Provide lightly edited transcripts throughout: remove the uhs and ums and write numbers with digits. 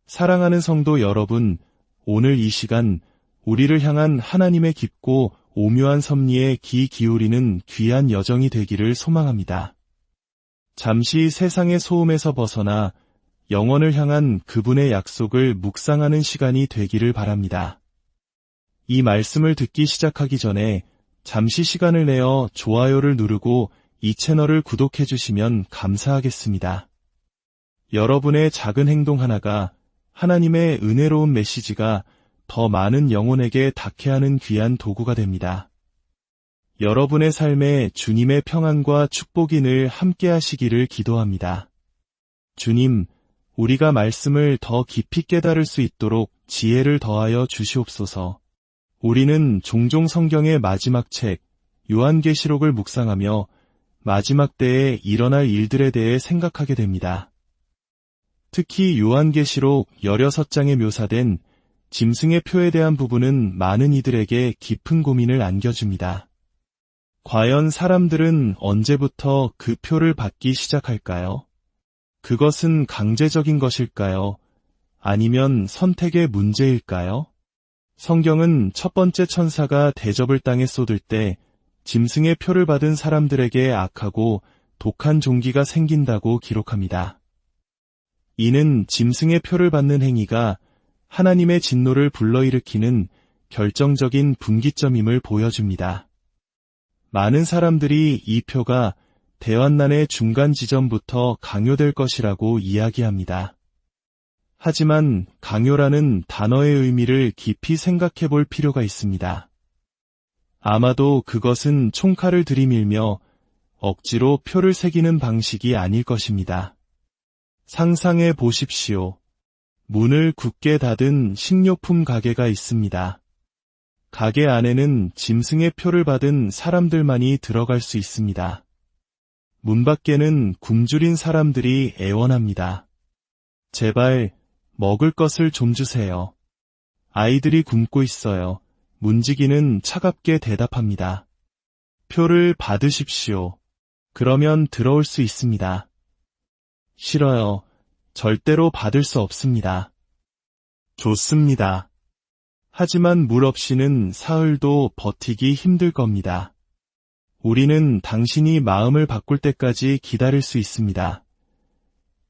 사랑하는 성도 여러분, 오늘 이 시간 우리를 향한 하나님의 깊고 오묘한 섭리에 귀 기울이는 귀한 여정이 되기를 소망합니다. 잠시 세상의 소음에서 벗어나 영혼을 향한 그분의 약속을 묵상하는 시간이 되기를 바랍니다. 이 말씀을 듣기 시작하기 전에 잠시 시간을 내어 좋아요를 누르고 이 채널을 구독해 주시면 감사하겠습니다. 여러분의 작은 행동 하나가 하나님의 은혜로운 메시지가 더 많은 영혼에게 닿게 하는 귀한 도구가 됩니다. 여러분의 삶에 주님의 평안과 축복이 늘 함께 하시기를 기도합니다. 주님, 우리가 말씀을 더 깊이 깨달을 수 있도록 지혜를 더하여 주시옵소서. 우리는 종종 성경의 마지막 책, 요한계시록을 묵상하며 마지막 때에 일어날 일들에 대해 생각하게 됩니다. 특히 요한계시록 16장에 묘사된 짐승의 표에 대한 부분은 많은 이들에게 깊은 고민을 안겨줍니다. 과연 사람들은 언제부터 그 표를 받기 시작할까요? 그것은 강제적인 것일까요? 아니면 선택의 문제일까요? 성경은 첫 번째 천사가 대접을 땅에 쏟을 때 짐승의 표를 받은 사람들에게 악하고 독한 종기가 생긴다고 기록합니다. 이는 짐승의 표를 받는 행위가 하나님의 진노를 불러일으키는 결정적인 분기점임을 보여줍니다. 많은 사람들이 이 표가 대환난의 중간 지점부터 강요될 것이라고 이야기합니다. 하지만 강요라는 단어의 의미를 깊이 생각해 볼 필요가 있습니다. 아마도 그것은 총칼을 들이밀며 억지로 표를 새기는 방식이 아닐 것입니다. 상상해 보십시오. 문을 굳게 닫은 식료품 가게가 있습니다. 가게 안에는 짐승의 표를 받은 사람들만이 들어갈 수 있습니다. 문 밖에는 굶주린 사람들이 애원합니다. 제발 먹을 것을 좀 주세요. 아이들이 굶고 있어요. 문지기는 차갑게 대답합니다. 표를 받으십시오. 그러면 들어올 수 있습니다. 싫어요. 절대로 받을 수 없습니다. 좋습니다. 하지만 물 없이는 사흘도 버티기 힘들 겁니다. 우리는 당신이 마음을 바꿀 때까지 기다릴 수 있습니다.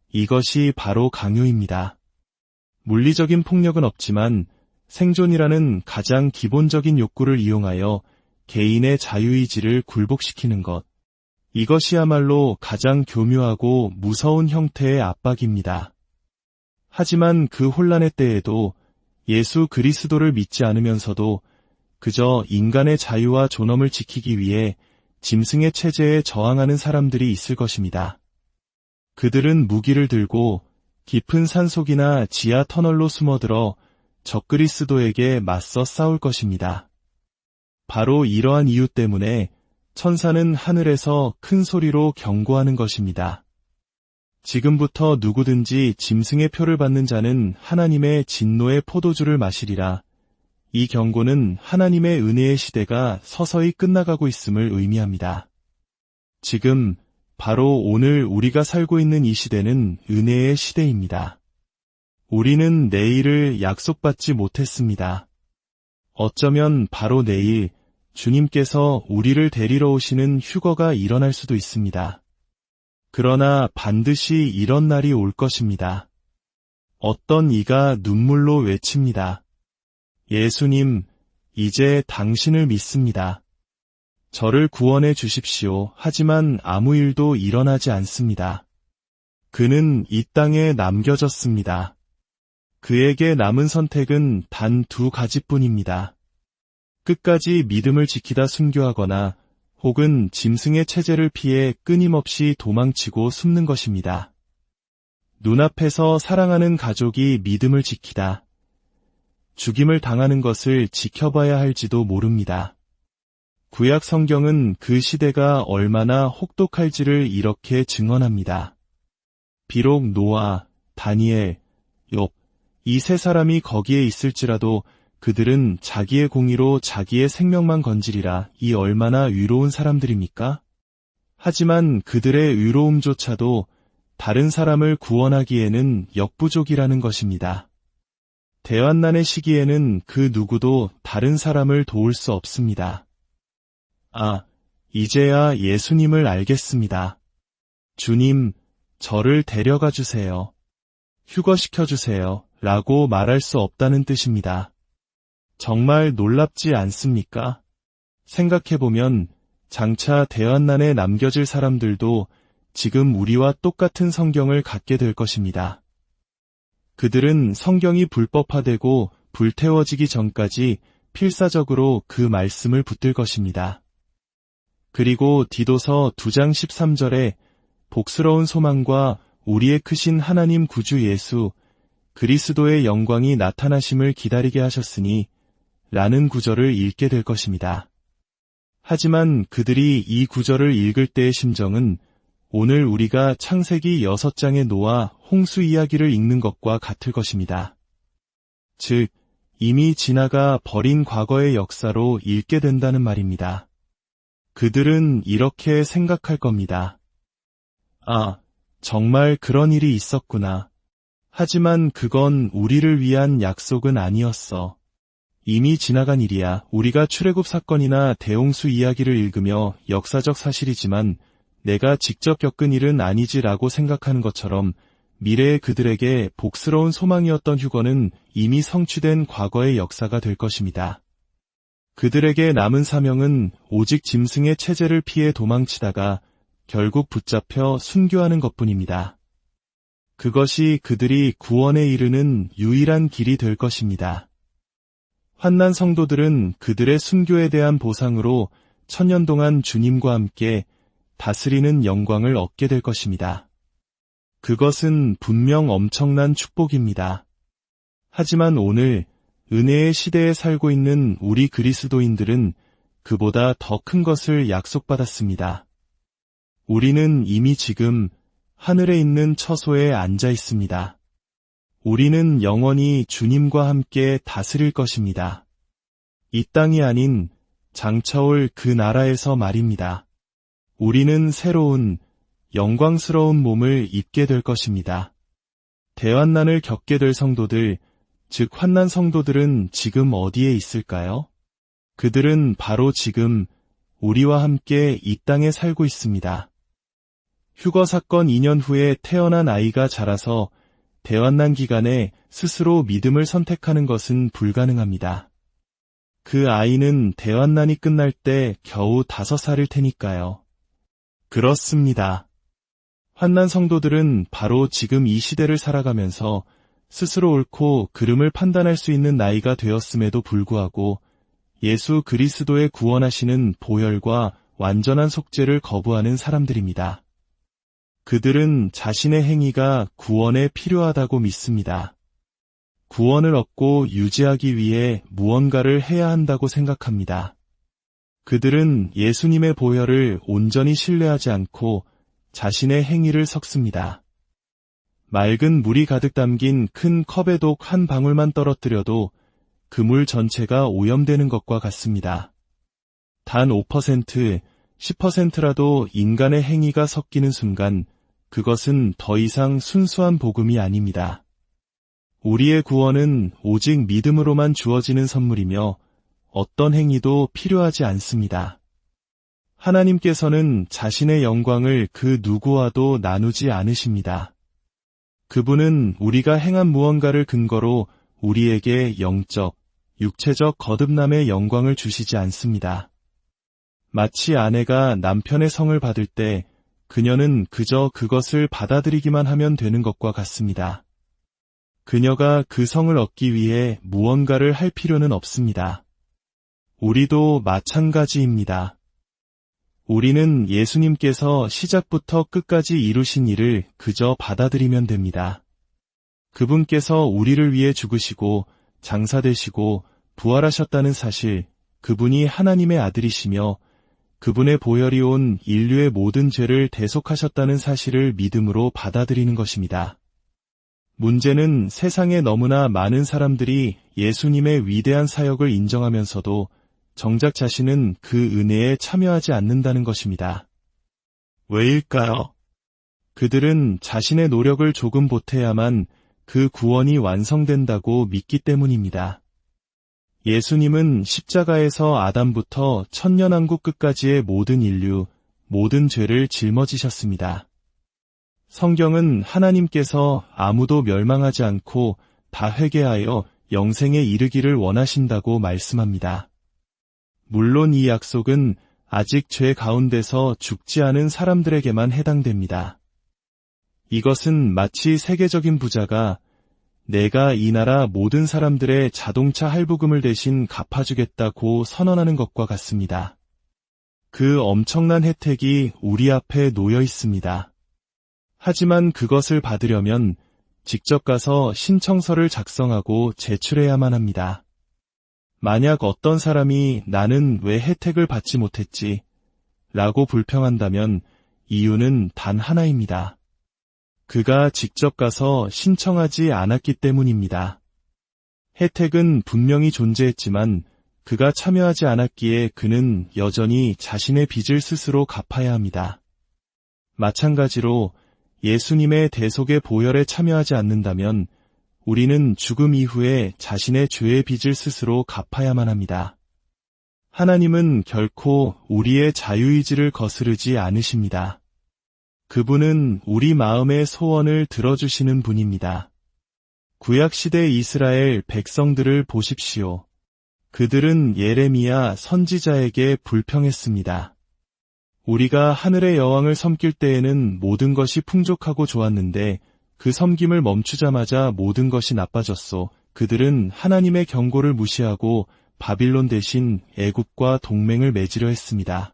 이것이 바로 강요입니다. 물리적인 폭력은 없지만 생존이라는 가장 기본적인 욕구를 이용하여 개인의 자유의지를 굴복시키는 것. 이것이야말로 가장 교묘하고 무서운 형태의 압박입니다. 하지만 그 혼란의 때에도 예수 그리스도를 믿지 않으면서도 그저 인간의 자유와 존엄을 지키기 위해 짐승의 체제에 저항하는 사람들이 있을 것입니다. 그들은 무기를 들고 깊은 산속이나 지하 터널로 숨어들어 적그리스도에게 맞서 싸울 것입니다. 바로 이러한 이유 때문에 천사는 하늘에서 큰 소리로 경고하는 것입니다. 지금부터 누구든지 짐승의 표를 받는 자는 하나님의 진노의 포도주를 마시리라. 이 경고는 하나님의 은혜의 시대가 서서히 끝나가고 있음을 의미합니다. 지금 바로 오늘 우리가 살고 있는 이 시대는 은혜의 시대입니다. 우리는 내일을 약속받지 못했습니다. 어쩌면 바로 내일 주님께서 우리를 데리러 오시는 휴거가 일어날 수도 있습니다. 그러나 반드시 이런 날이 올 것입니다. 어떤 이가 눈물로 외칩니다. 예수님, 이제 당신을 믿습니다. 저를 구원해 주십시오. 하지만 아무 일도 일어나지 않습니다. 그는 이 땅에 남겨졌습니다. 그에게 남은 선택은 단 2가지뿐입니다. 끝까지 믿음을 지키다 순교하거나 혹은 짐승의 체제를 피해 끊임없이 도망치고 숨는 것입니다. 눈앞에서 사랑하는 가족이 믿음을 지키다. 죽임을 당하는 것을 지켜봐야 할지도 모릅니다. 구약 성경은 그 시대가 얼마나 혹독할지를 이렇게 증언합니다. 비록 노아, 다니엘, 욥, 이 세 사람이 거기에 있을지라도 그들은 자기의 공의로 자기의 생명만 건지리라. 이 얼마나 의로운 사람들입니까? 하지만 그들의 의로움조차도 다른 사람을 구원하기에는 역부족이라는 것입니다. 대환난의 시기에는 그 누구도 다른 사람을 도울 수 없습니다. 아, 이제야 예수님을 알겠습니다. 주님, 저를 데려가 주세요. 휴거시켜 주세요. 라고 말할 수 없다는 뜻입니다. 정말 놀랍지 않습니까? 생각해보면 장차 대환난에 남겨질 사람들도 지금 우리와 똑같은 성경을 갖게 될 것입니다. 그들은 성경이 불법화되고 불태워지기 전까지 필사적으로 그 말씀을 붙들 것입니다. 그리고 디도서 2장 13절에 복스러운 소망과 우리의 크신 하나님 구주 예수 그리스도의 영광이 나타나심을 기다리게 하셨으니 라는 구절을 읽게 될 것입니다. 하지만 그들이 이 구절을 읽을 때의 심정은 오늘 우리가 창세기 6장의 노아 홍수 이야기를 읽는 것과 같을 것입니다. 즉, 이미 지나가 버린 과거의 역사로 읽게 된다는 말입니다. 그들은 이렇게 생각할 겁니다. 아, 정말 그런 일이 있었구나. 하지만 그건 우리를 위한 약속은 아니었어. 이미 지나간 일이야. 우리가 출애굽 사건이나 대홍수 이야기를 읽으며 역사적 사실이지만 내가 직접 겪은 일은 아니지라고 생각하는 것처럼 미래의 그들에게 복스러운 소망이었던 휴거는 이미 성취된 과거의 역사가 될 것입니다. 그들에게 남은 사명은 오직 짐승의 체제를 피해 도망치다가 결국 붙잡혀 순교하는 것뿐입니다. 그것이 그들이 구원에 이르는 유일한 길이 될 것입니다. 환난 성도들은 그들의 순교에 대한 보상으로 천년 동안 주님과 함께 다스리는 영광을 얻게 될 것입니다. 그것은 분명 엄청난 축복입니다. 하지만 오늘 은혜의 시대에 살고 있는 우리 그리스도인들은 그보다 더 큰 것을 약속받았습니다. 우리는 이미 지금 하늘에 있는 처소에 앉아 있습니다. 우리는 영원히 주님과 함께 다스릴 것입니다. 이 땅이 아닌 장차 올 그 나라에서 말입니다. 우리는 새로운 영광스러운 몸을 입게 될 것입니다. 대환난을 겪게 될 성도들, 즉 환난 성도들은 지금 어디에 있을까요? 그들은 바로 지금 우리와 함께 이 땅에 살고 있습니다. 휴거 사건 2년 후에 태어난 아이가 자라서 대환난 기간에 스스로 믿음을 선택하는 것은 불가능합니다. 그 아이는 대환난이 끝날 때 겨우 5살일 테니까요. 그렇습니다. 환난 성도들은 바로 지금 이 시대를 살아가면서 스스로 옳고 그름을 판단할 수 있는 나이가 되었음에도 불구하고 예수 그리스도의 구원하시는 보혈과 완전한 속죄를 거부하는 사람들입니다. 그들은 자신의 행위가 구원에 필요하다고 믿습니다. 구원을 얻고 유지하기 위해 무언가를 해야 한다고 생각합니다. 그들은 예수님의 보혈을 온전히 신뢰하지 않고 자신의 행위를 섞습니다. 맑은 물이 가득 담긴 큰 컵에 독 한 방울만 떨어뜨려도 그 물 전체가 오염되는 것과 같습니다. 단 5%, 10%라도 인간의 행위가 섞이는 순간 그것은 더 이상 순수한 복음이 아닙니다. 우리의 구원은 오직 믿음으로만 주어지는 선물이며 어떤 행위도 필요하지 않습니다. 하나님께서는 자신의 영광을 그 누구와도 나누지 않으십니다. 그분은 우리가 행한 무언가를 근거로 우리에게 영적, 육체적 거듭남의 영광을 주시지 않습니다. 마치 아내가 남편의 성을 받을 때 그녀는 그저 그것을 받아들이기만 하면 되는 것과 같습니다. 그녀가 그 성을 얻기 위해 무언가를 할 필요는 없습니다. 우리도 마찬가지입니다. 우리는 예수님께서 시작부터 끝까지 이루신 일을 그저 받아들이면 됩니다. 그분께서 우리를 위해 죽으시고 장사되시고 부활하셨다는 사실, 그분이 하나님의 아들이시며 그분의 보혈이 온 인류의 모든 죄를 대속하셨다는 사실을 믿음으로 받아들이는 것입니다. 문제는 세상에 너무나 많은 사람들이 예수님의 위대한 사역을 인정하면서도 정작 자신은 그 은혜에 참여하지 않는다는 것입니다. 왜일까요? 그들은 자신의 노력을 조금 보태야만 그 구원이 완성된다고 믿기 때문입니다. 예수님은 십자가에서 아담부터 천년왕국 끝까지의 모든 인류, 모든 죄를 짊어지셨습니다. 성경은 하나님께서 아무도 멸망하지 않고 다 회개하여 영생에 이르기를 원하신다고 말씀합니다. 물론 이 약속은 아직 죄 가운데서 죽지 않은 사람들에게만 해당됩니다. 이것은 마치 세계적인 부자가 내가 이 나라 모든 사람들의 자동차 할부금을 대신 갚아주겠다고 선언하는 것과 같습니다. 그 엄청난 혜택이 우리 앞에 놓여 있습니다. 하지만 그것을 받으려면 직접 가서 신청서를 작성하고 제출해야만 합니다. 만약 어떤 사람이 나는 왜 혜택을 받지 못했지? 라고 불평한다면 이유는 단 하나입니다. 그가 직접 가서 신청하지 않았기 때문입니다. 혜택은 분명히 존재했지만 그가 참여하지 않았기에 그는 여전히 자신의 빚을 스스로 갚아야 합니다. 마찬가지로 예수님의 대속의 보혈에 참여하지 않는다면 우리는 죽음 이후에 자신의 죄의 빚을 스스로 갚아야만 합니다. 하나님은 결코 우리의 자유의지를 거스르지 않으십니다. 그분은 우리 마음의 소원을 들어주시는 분입니다. 구약시대 이스라엘 백성들을 보십시오. 그들은 예레미야 선지자에게 불평했습니다. 우리가 하늘의 여왕을 섬길 때에는 모든 것이 풍족하고 좋았는데 그 섬김을 멈추자마자 모든 것이 나빠졌소. 그들은 하나님의 경고를 무시하고 바빌론 대신 애굽과 동맹을 맺으려 했습니다.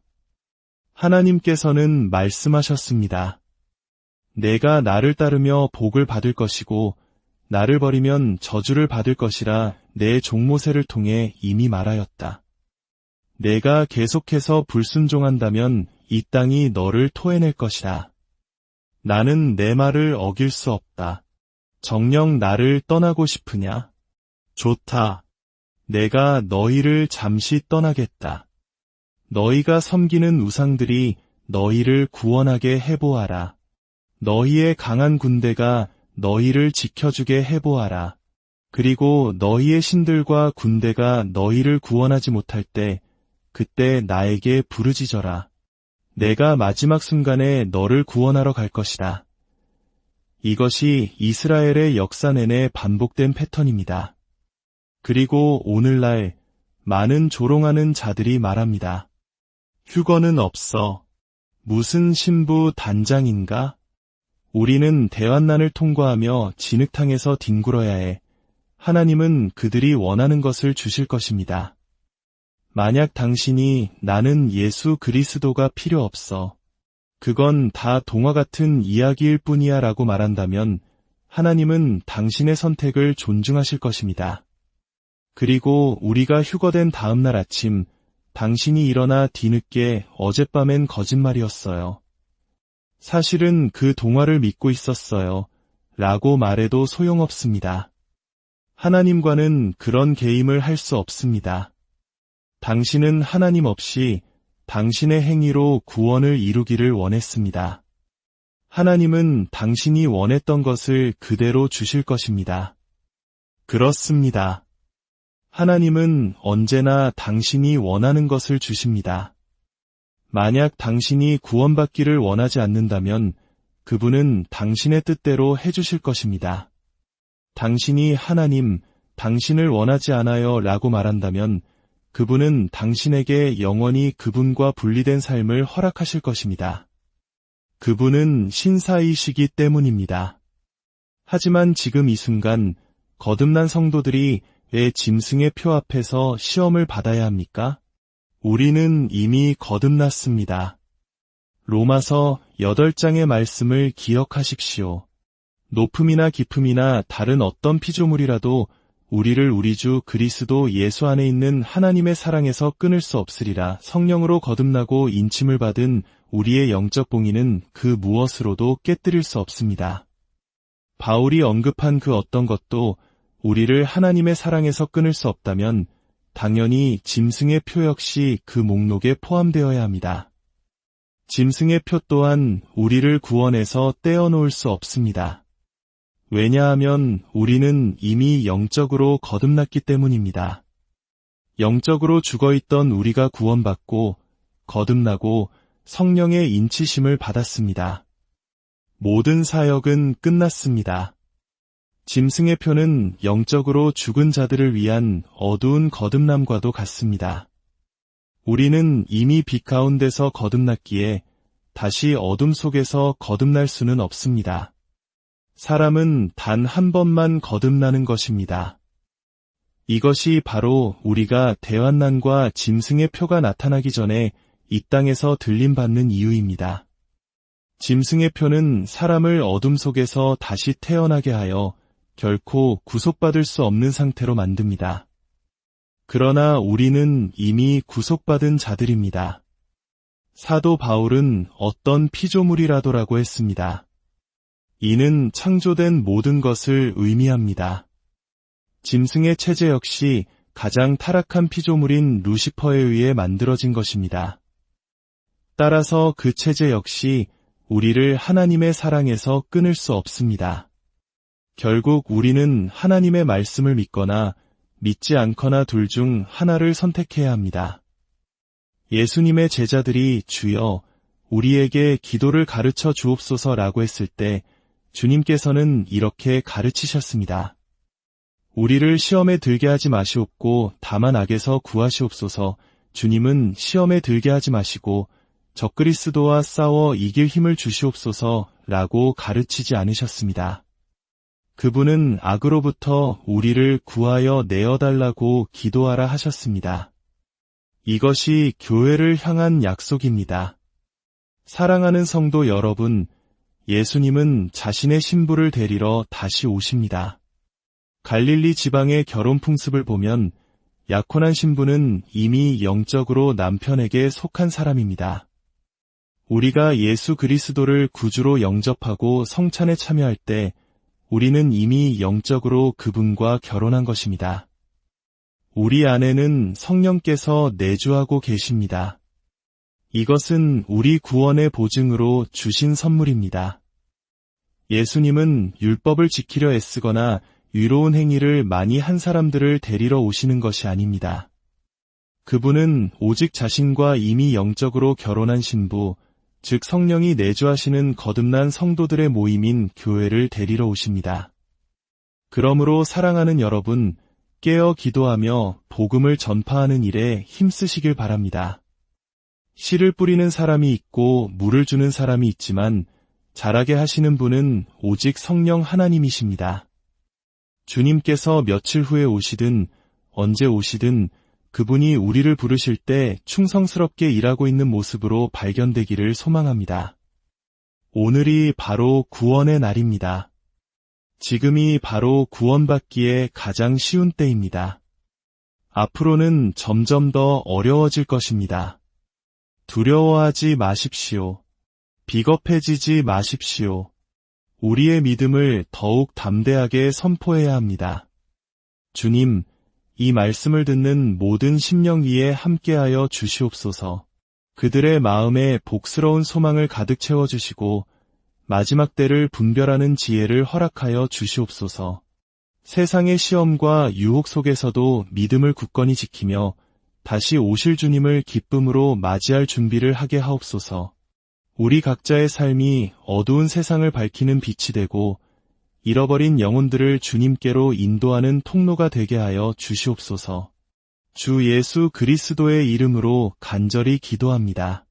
하나님께서는 말씀하셨습니다. 내가 나를 따르며 복을 받을 것이고 나를 버리면 저주를 받을 것이라 내 종 모세를 통해 이미 말하였다. 내가 계속해서 불순종한다면 이 땅이 너를 토해낼 것이라. 나는 내 말을 어길 수 없다. 정녕 나를 떠나고 싶으냐? 좋다. 내가 너희를 잠시 떠나겠다. 너희가 섬기는 우상들이 너희를 구원하게 해보아라. 너희의 강한 군대가 너희를 지켜주게 해보아라. 그리고 너희의 신들과 군대가 너희를 구원하지 못할 때 그때 나에게 부르짖어라. 내가 마지막 순간에 너를 구원하러 갈 것이다. 이것이 이스라엘의 역사 내내 반복된 패턴입니다. 그리고 오늘날 많은 조롱하는 자들이 말합니다. 휴거는 없어. 무슨 신부 단장인가? 우리는 대환난을 통과하며 진흙탕에서 뒹굴어야 해. 하나님은 그들이 원하는 것을 주실 것입니다. 만약 당신이 나는 예수 그리스도가 필요 없어. 그건 다 동화 같은 이야기일 뿐이야 라고 말한다면 하나님은 당신의 선택을 존중하실 것입니다. 그리고 우리가 휴거된 다음날 아침 당신이 일어나 뒤늦게 어젯밤엔 거짓말이었어요. 사실은 그 동화를 믿고 있었어요. 라고 말해도 소용없습니다. 하나님과는 그런 게임을 할 수 없습니다. 당신은 하나님 없이 당신의 행위로 구원을 이루기를 원했습니다. 하나님은 당신이 원했던 것을 그대로 주실 것입니다. 그렇습니다. 하나님은 언제나 당신이 원하는 것을 주십니다. 만약 당신이 구원받기를 원하지 않는다면 그분은 당신의 뜻대로 해주실 것입니다. 당신이 하나님, 당신을 원하지 않아요 라고 말한다면 그분은 당신에게 영원히 그분과 분리된 삶을 허락하실 것입니다. 그분은 신사이시기 때문입니다. 하지만 지금 이 순간 거듭난 성도들이 왜 짐승의 표 앞에서 시험을 받아야 합니까? 우리는 이미 거듭났습니다. 로마서 8장의 말씀을 기억하십시오. 높음이나 깊음이나 다른 어떤 피조물이라도 우리를 우리 주 그리스도 예수 안에 있는 하나님의 사랑에서 끊을 수 없으리라. 성령으로 거듭나고 인침을 받은 우리의 영적 봉인은 그 무엇으로도 깨뜨릴 수 없습니다. 바울이 언급한 그 어떤 것도 우리를 하나님의 사랑에서 끊을 수 없다면 당연히 짐승의 표 역시 그 목록에 포함되어야 합니다. 짐승의 표 또한 우리를 구원해서 떼어놓을 수 없습니다. 왜냐하면 우리는 이미 영적으로 거듭났기 때문입니다. 영적으로 죽어있던 우리가 구원받고 거듭나고 성령의 인치심을 받았습니다. 모든 사역은 끝났습니다. 짐승의 표는 영적으로 죽은 자들을 위한 어두운 거듭남과도 같습니다. 우리는 이미 빛 가운데서 거듭났기에 다시 어둠 속에서 거듭날 수는 없습니다. 사람은 단 한 번만 거듭나는 것입니다. 이것이 바로 우리가 대환난과 짐승의 표가 나타나기 전에 이 땅에서 들림받는 이유입니다. 짐승의 표는 사람을 어둠 속에서 다시 태어나게 하여 결코 구속받을 수 없는 상태로 만듭니다. 그러나 우리는 이미 구속받은 자들입니다. 사도 바울은 어떤 피조물이라도라고 했습니다. 이는 창조된 모든 것을 의미합니다. 짐승의 체제 역시 가장 타락한 피조물인 루시퍼에 의해 만들어진 것입니다. 따라서 그 체제 역시 우리를 하나님의 사랑에서 끊을 수 없습니다. 결국 우리는 하나님의 말씀을 믿거나 믿지 않거나 둘 중 하나를 선택해야 합니다. 예수님의 제자들이 주여 우리에게 기도를 가르쳐 주옵소서라고 했을 때 주님께서는 이렇게 가르치셨습니다. 우리를 시험에 들게 하지 마시옵고 다만 악에서 구하시옵소서. 주님은 시험에 들게 하지 마시고 적그리스도와 싸워 이길 힘을 주시옵소서라고 가르치지 않으셨습니다. 그분은 악으로부터 우리를 구하여 내어달라고 기도하라 하셨습니다. 이것이 교회를 향한 약속입니다. 사랑하는 성도 여러분, 예수님은 자신의 신부를 데리러 다시 오십니다. 갈릴리 지방의 결혼 풍습을 보면 약혼한 신부는 이미 영적으로 남편에게 속한 사람입니다. 우리가 예수 그리스도를 구주로 영접하고 성찬에 참여할 때 우리는 이미 영적으로 그분과 결혼한 것입니다. 우리 안에는 성령께서 내주하고 계십니다. 이것은 우리 구원의 보증으로 주신 선물입니다. 예수님은 율법을 지키려 애쓰거나 의로운 행위를 많이 한 사람들을 데리러 오시는 것이 아닙니다. 그분은 오직 자신과 이미 영적으로 결혼한 신부, 즉 성령이 내주하시는 거듭난 성도들의 모임인 교회를 데리러 오십니다. 그러므로 사랑하는 여러분, 깨어 기도하며 복음을 전파하는 일에 힘쓰시길 바랍니다. 씨를 뿌리는 사람이 있고 물을 주는 사람이 있지만 자라게 하시는 분은 오직 성령 하나님이십니다. 주님께서 며칠 후에 오시든 언제 오시든 그분이 우리를 부르실 때 충성스럽게 일하고 있는 모습으로 발견되기를 소망합니다. 오늘이 바로 구원의 날입니다. 지금이 바로 구원받기에 가장 쉬운 때입니다. 앞으로는 점점 더 어려워질 것입니다. 두려워하지 마십시오. 비겁해지지 마십시오. 우리의 믿음을 더욱 담대하게 선포해야 합니다. 주님, 이 말씀을 듣는 모든 심령 위에 함께하여 주시옵소서. 그들의 마음에 복스러운 소망을 가득 채워주시고 마지막 때를 분별하는 지혜를 허락하여 주시옵소서. 세상의 시험과 유혹 속에서도 믿음을 굳건히 지키며 다시 오실 주님을 기쁨으로 맞이할 준비를 하게 하옵소서. 우리 각자의 삶이 어두운 세상을 밝히는 빛이 되고 잃어버린 영혼들을 주님께로 인도하는 통로가 되게 하여 주시옵소서. 주 예수 그리스도의 이름으로 간절히 기도합니다.